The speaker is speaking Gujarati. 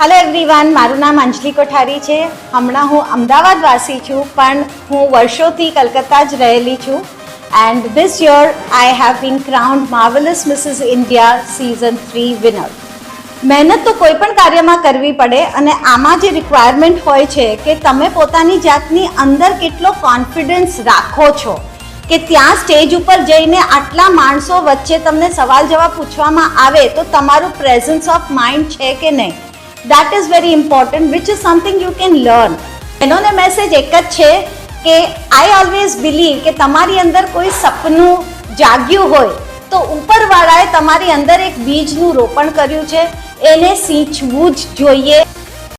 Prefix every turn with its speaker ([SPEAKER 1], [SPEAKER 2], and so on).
[SPEAKER 1] હેલો એવરીવન, મારું નામ અંજલિ કોઠારી છે. હમણાં હું અમદાવાદવાસી છું, પણ હું વર્ષોથી કલકત્તા જ રહેલી છું. And this year I have been crowned marvellous Mrs India season 3 winner. મહેનત તો કોઈ પણ કાર્યમાં કરવી પડે, અને આમાં જે રિક્વાયરમેન્ટ હોય છે કે તમે પોતાની જાતની અંદર કેટલો કોન્ફિડન્સ રાખો છો કે ત્યાં સ્ટેજ ઉપર જઈને આટલા માણસો વચ્ચે તમને સવાલ જવાબ પૂછવામાં આવે તો તમારું પ્રેઝન્સ ઓફ માઇન્ડ છે કે નહીં, that is very important, which is something you can learn. એનોને મેસેજ એક જ છે કે આઈ ઓલવેઝ બિલીવ કે તમારી અંદર કોઈ સપનું જાગ્યું હોય તો ઉપરવાળાએ તમારી અંદર એક બીજનું રોપણ કર્યું છે, એને સિંચવું જ જોઈએ.